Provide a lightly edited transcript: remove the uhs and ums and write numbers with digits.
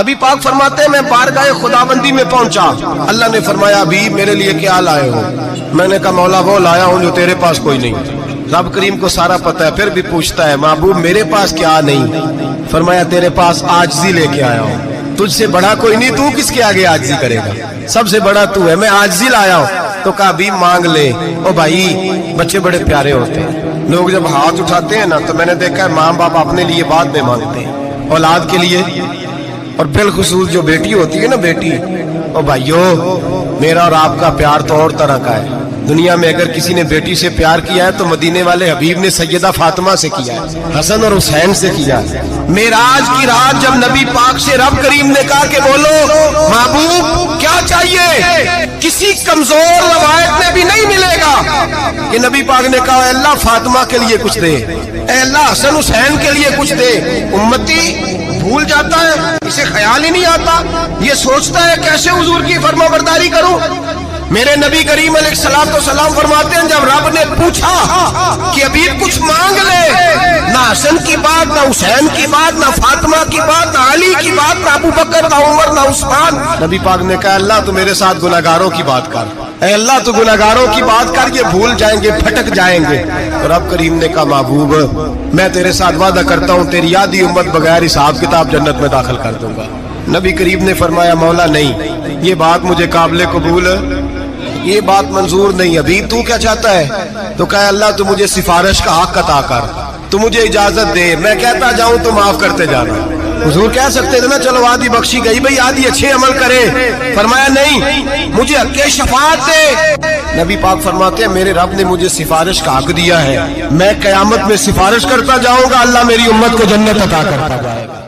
نبی پاک فرماتے ہیں میں بارگاہ خداوندی میں پہنچا، اللہ نے فرمایا ابھی میرے لیے کیا لائے ہو؟ میں نے کہا مولا وہ لایا ہوں جو تیرے پاس کوئی نہیں۔ رب کریم کو سارا پتہ ہے، پھر بھی پوچھتا ہے محبوب میرے پاس کیا نہیں؟ فرمایا تیرے پاس عاجزی لے کے آیا ہوں، تجھ سے بڑا کوئی نہیں، تو کس کے آگے عاجزی کرے گا؟ سب سے بڑا تو ہے، میں عاجزی لایا ہوں۔ تو کہا بھی مانگ لے۔ او بھائی بچے بڑے پیارے ہوتے ہیں، لوگ جب ہاتھ اٹھاتے ہیں نا تو میں نے دیکھا ہے ماں باپ اپنے لیے بعد میں مانگتے ہیں، اولاد کے لیے، اور بالخصوص جو بیٹی ہوتی ہے نا بیٹی، او بھائیو میرا اور آپ کا پیار تو اور طرح کا ہے۔ دنیا میں اگر کسی نے بیٹی سے پیار کیا ہے تو مدینے والے حبیب نے سیدہ فاطمہ سے کیا ہے، حسن اور حسین سے کیا ہے۔ معراج کی رات جب نبی پاک سے رب کریم نے کہا کہ بولو محبوب کیا چاہیے، کسی کمزور روایت میں بھی نہیں ملے گا کہ نبی پاک نے کہا اے اللہ فاطمہ کے لیے کچھ دے، اے اللہ حسن حسین کے لیے کچھ دے۔ امتی بھول جاتا ہے، اسے خیال ہی نہیں آتا، یہ سوچتا ہے کیسے حضور کی فرما برداری کروں۔ میرے نبی کریم علیہ السلام فرماتے ہیں جب رب نے پوچھا کہ ابھی کچھ مانگ لے، نہ حسن کی بات، نہ حسین کی بات، نہ فاطمہ کی بات، نہ علی کی بات، نہ ابو بکر، نہ عمر، نہ عثمان، نبی پاک نے کہا اللہ تو میرے ساتھ گناہگاروں کی بات کر، اے اللہ تو گناہگاروں کی بات کر، یہ بھول جائیں گے، پھٹک جائیں گے۔ تو رب کریم نے کہا محبوب میں تیرے ساتھ وعدہ کرتا ہوں تیری آدھی امت بغیر حساب کتاب جنت میں داخل کر دوں گا۔ نبی کریم نے فرمایا مولا نہیں، یہ بات مجھے قابل قبول، یہ بات منظور نہیں، ابھی تو کیا چاہتا ہے؟ تو کہا اللہ تو مجھے سفارش کا حق عطا کر، تو مجھے اجازت دے، میں کہتا جاؤں تو معاف کرتے جانا۔ حضور کہہ سکتے تھے نا چلو آدھی بخشی گئی بھئی آدھی اچھے عمل کرے، فرمایا نہیں مجھے حق شفاعت دے۔ نبی پاک فرماتے ہیں میرے رب نے مجھے سفارش کا حق دیا ہے، میں قیامت میں سفارش کرتا جاؤں گا، اللہ میری امت کو جنت عطا کرتا جائے گا۔